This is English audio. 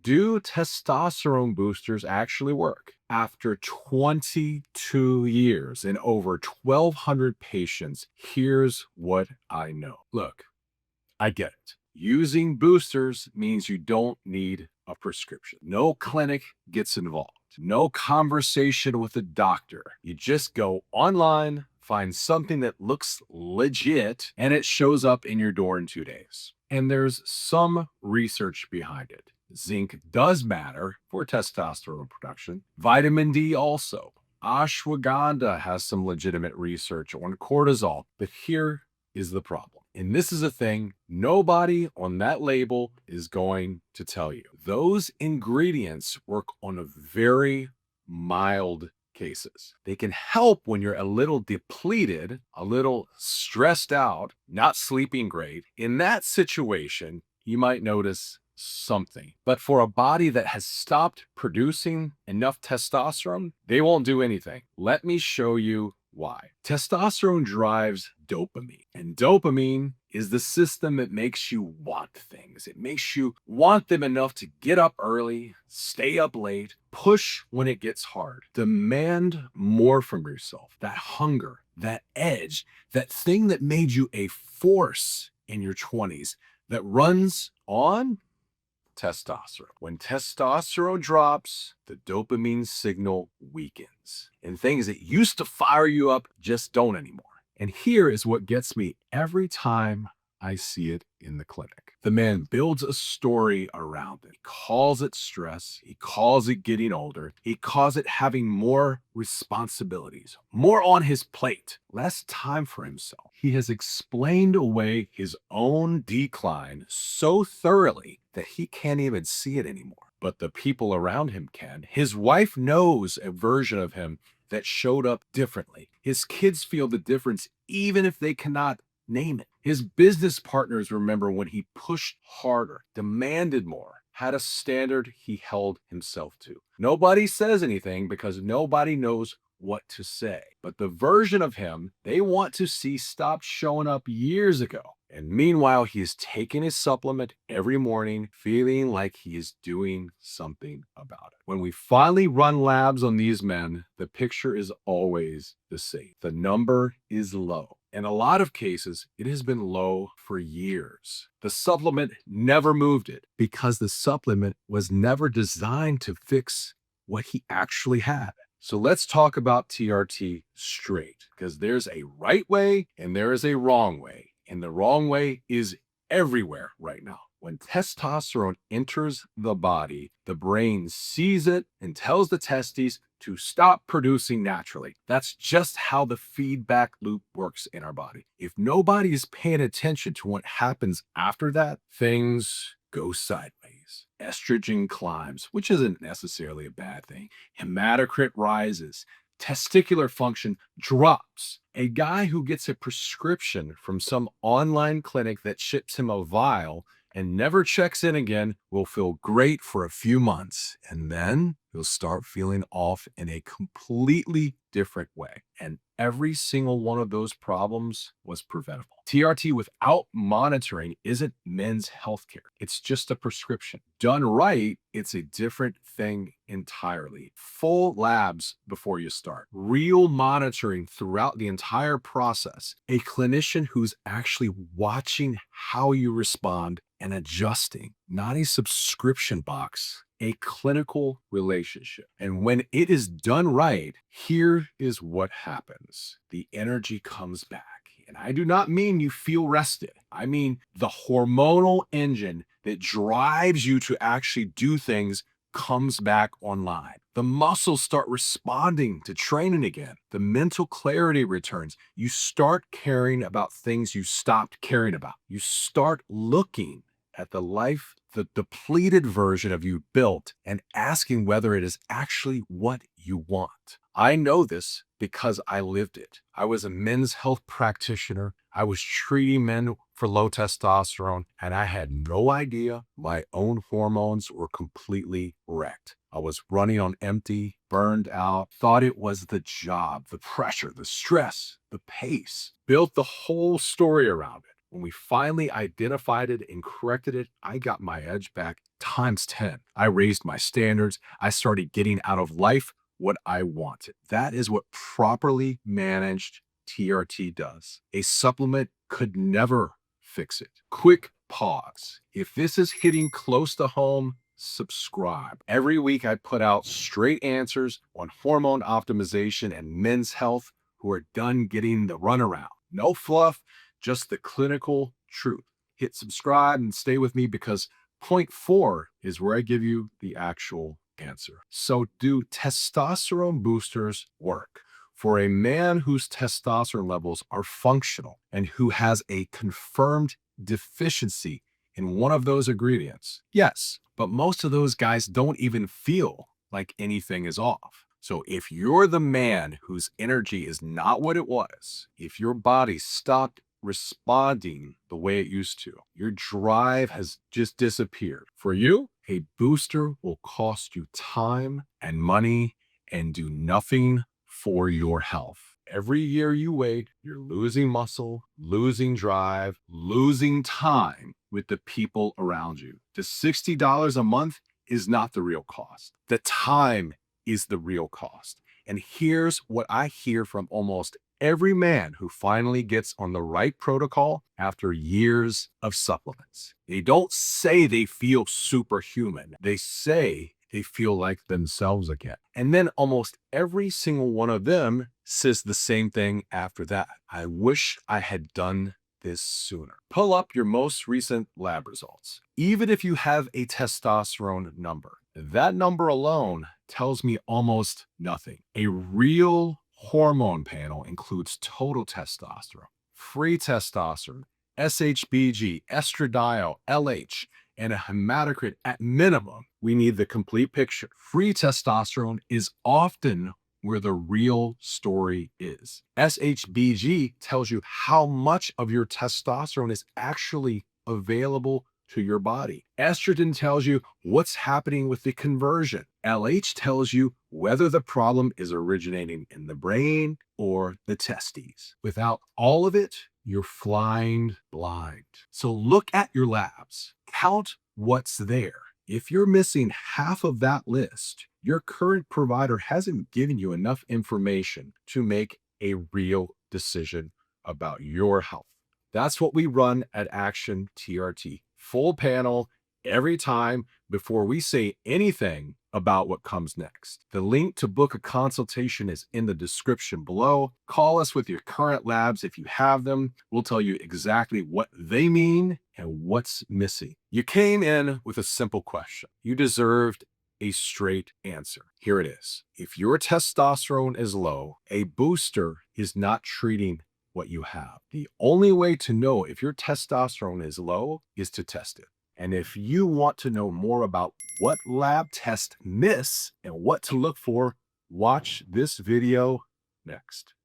Do testosterone boosters actually work? After 22 years and over 1,200 patients, here's what I know. Look, I get it. Using boosters means you don't need a prescription. No clinic gets involved. No conversation with a doctor. You just go online, find something that looks legit, and it shows up in your door in 2 days. And there's some research behind it. Zinc does matter for testosterone production. Vitamin D also. Ashwagandha has some legitimate research on cortisol. But here is the problem. And this is a thing nobody on that label is going to tell you. Those ingredients work on a very mild cases. They can help when you're a little depleted, a little stressed out, not sleeping great. In that situation, you might notice something. But for a body that has stopped producing enough testosterone, they won't do anything. Let me show you why. Testosterone drives dopamine, and dopamine is the system that makes you want things. It makes you want them enough to get up early, stay up late, push when it gets hard, demand more from yourself. That hunger, that edge, that thing that made you a force in your 20s that runs on testosterone. When testosterone drops, the dopamine signal weakens, and things that used to fire you up just don't anymore. And here is what gets me every time I see it in the clinic. The man builds a story around it. He calls it stress. He calls it getting older. He calls it having more responsibilities, more on his plate, less time for himself. He has explained away his own decline so thoroughly that he can't even see it anymore. But the people around him can. His wife knows a version of him that showed up differently. His kids feel the difference even if they cannot name it. His business partners remember when he pushed harder, demanded more, had a standard he held himself to. Nobody says anything because nobody knows what to say. But the version of him they want to see stopped showing up years ago. And meanwhile, he is taking his supplement every morning, feeling like he is doing something about it. When we finally run labs on these men, the picture is always the same. The number is low. In a lot of cases, it has been low for years. The supplement never moved it because the supplement was never designed to fix what he actually had. So let's talk about TRT straight, because there's a right way and there is a wrong way. And the wrong way is everywhere right now. When testosterone enters the body, the brain sees it and tells the testes to stop producing naturally. That's just how the feedback loop works in our body. If nobody is paying attention to what happens after that, things go sideways. Estrogen climbs, which isn't necessarily a bad thing. Hematocrit rises. Testicular function drops. A guy who gets a prescription from some online clinic that ships him a vial and never checks in again will feel great for a few months, and then he'll start feeling off in a completely different way. And every single one of those problems was preventable. TRT without monitoring isn't men's healthcare. It's just a prescription. Done right, it's a different thing entirely. Full labs before you start. Real monitoring throughout the entire process. A clinician who's actually watching how you respond and adjusting, not a subscription box, a clinical relationship. And when it is done right, here is what happens. The energy comes back. And I do not mean you feel rested. I mean the hormonal engine that drives you to actually do things comes back online. The muscles start responding to training again. The mental clarity returns. You start caring about things you stopped caring about. You start looking at the life the depleted version of you built and asking whether it is actually what you want. I know this because I lived it. I was a men's health practitioner. I was treating men for low testosterone, and I had no idea my own hormones were completely wrecked. I was running on empty, burned out, thought it was the job, the pressure, the stress, the pace, built the whole story around it. When we finally identified it and corrected it, I got my edge back times 10. I raised my standards. I started getting out of life what I wanted. That is what properly managed TRT does. A supplement could never fix it. Quick pause. If this is hitting close to home, subscribe. Every week I put out straight answers on hormone optimization and men's health who are done getting the runaround. No fluff, just the clinical truth. Hit subscribe and stay with me because point 4 is where I give you the actual answer. So, do testosterone boosters work? For a man whose testosterone levels are functional and who has a confirmed deficiency in one of those ingredients, yes, but most of those guys don't even feel like anything is off. So if you're the man whose energy is not what it was, if your body stopped responding the way it used to, your drive has just disappeared. For you, a booster will cost you time and money and do nothing for your health. Every year you wait, you're losing muscle, losing drive, losing time with the people around you. The $60 a month is not the real cost. The time is the real cost. And here's what I hear from almost every man who finally gets on the right protocol after years of supplements. They don't say they feel superhuman. They say they feel like themselves again. And then almost every single one of them says the same thing after that. I wish I had done this sooner. Pull up your most recent lab results. Even if you have a testosterone number, that number alone tells me almost nothing. A real hormone panel includes total testosterone, free testosterone, SHBG, estradiol, LH, and a hematocrit at minimum. We need the complete picture. Free testosterone is often where the real story is. SHBG tells you how much of your testosterone is actually available to your body. Estrogen tells you what's happening with the conversion. LH tells you whether the problem is originating in the brain or the testes. Without all of it, you're flying blind. So look at your labs. Count what's there. If you're missing half of that list, your current provider hasn't given you enough information to make a real decision about your health. That's what we run at Action TRT. Full panel every time before we say anything about what comes next. The link to book a consultation is in the description below. Call us with your current labs if you have them. We'll tell you exactly what they mean and what's missing. You came in with a simple question. You deserved a straight answer. Here it is. If your testosterone is low, a booster is not treating what you have. The only way to know if your testosterone is low is to test it. And if you want to know more about what lab tests miss and what to look for, watch this video next.